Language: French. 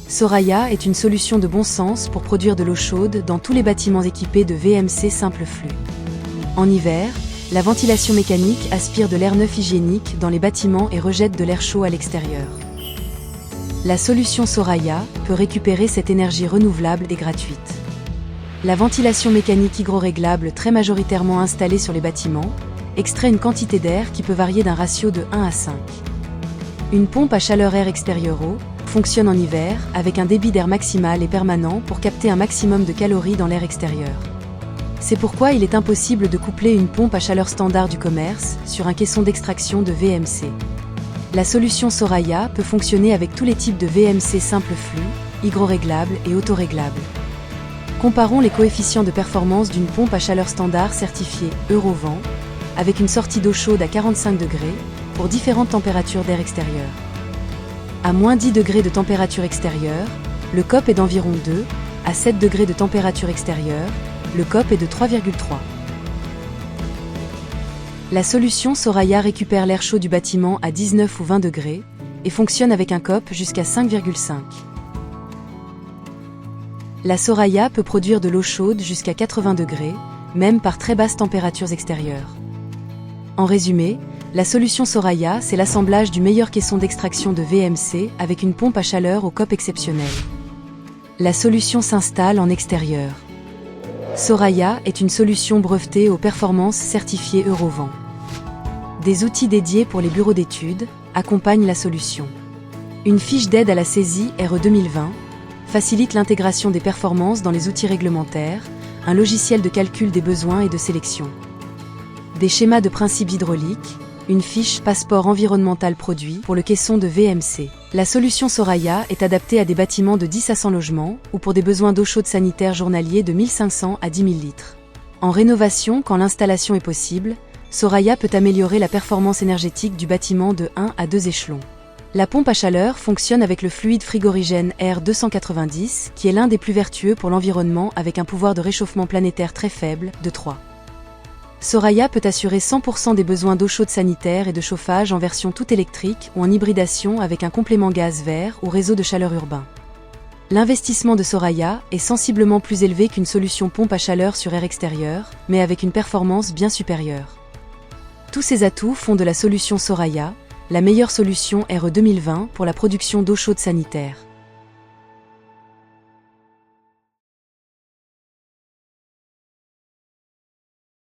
Soraya est une solution de bon sens pour produire de l'eau chaude dans tous les bâtiments équipés de VMC simple flux. En hiver, la ventilation mécanique aspire de l'air neuf hygiénique dans les bâtiments et rejette de l'air chaud à l'extérieur. La solution Soraya peut récupérer cette énergie renouvelable et gratuite. La ventilation mécanique hygroréglable très majoritairement installée sur les bâtiments extrait une quantité d'air qui peut varier d'un ratio de 1 à 5. Une pompe à chaleur air extérieur eau fonctionne en hiver avec un débit d'air maximal et permanent pour capter un maximum de calories dans l'air extérieur. C'est pourquoi il est impossible de coupler une pompe à chaleur standard du commerce sur un caisson d'extraction de VMC. La solution Soraya peut fonctionner avec tous les types de VMC simple flux, hygroréglable et autoréglables. Comparons les coefficients de performance d'une pompe à chaleur standard certifiée Eurovent avec une sortie d'eau chaude à 45 degrés pour différentes températures d'air extérieur. À moins 10 degrés de température extérieure, le COP est d'environ 2, à 7 degrés de température extérieure, le COP est de 3,3. La solution Soraya récupère l'air chaud du bâtiment à 19 ou 20 degrés et fonctionne avec un COP jusqu'à 5,5. La Soraya peut produire de l'eau chaude jusqu'à 80 degrés, même par très basses températures extérieures. En résumé, la solution Soraya, c'est l'assemblage du meilleur caisson d'extraction de VMC avec une pompe à chaleur au COP exceptionnel. La solution s'installe en extérieur. Soraya est une solution brevetée aux performances certifiées Eurovent. Des outils dédiés pour les bureaux d'études accompagnent la solution. Une fiche d'aide à la saisie RE 2020 facilite l'intégration des performances dans les outils réglementaires, un logiciel de calcul des besoins et de sélection. Des schémas de principes hydrauliques, une fiche passeport environnemental produit pour le caisson de VMC. La solution Soraya est adaptée à des bâtiments de 10 à 100 logements ou pour des besoins d'eau chaude sanitaire journaliers de 1500 à 10 000 litres. En rénovation, quand l'installation est possible, Soraya peut améliorer la performance énergétique du bâtiment de 1 à 2 échelons. La pompe à chaleur fonctionne avec le fluide frigorigène R290 qui est l'un des plus vertueux pour l'environnement avec un pouvoir de réchauffement planétaire très faible, de 3. Soraya peut assurer 100% des besoins d'eau chaude sanitaire et de chauffage en version toute électrique ou en hybridation avec un complément gaz vert ou réseau de chaleur urbain. L'investissement de Soraya est sensiblement plus élevé qu'une solution pompe à chaleur sur air extérieur, mais avec une performance bien supérieure. Tous ces atouts font de la solution Soraya la meilleure solution RE 2020 pour la production d'eau chaude sanitaire.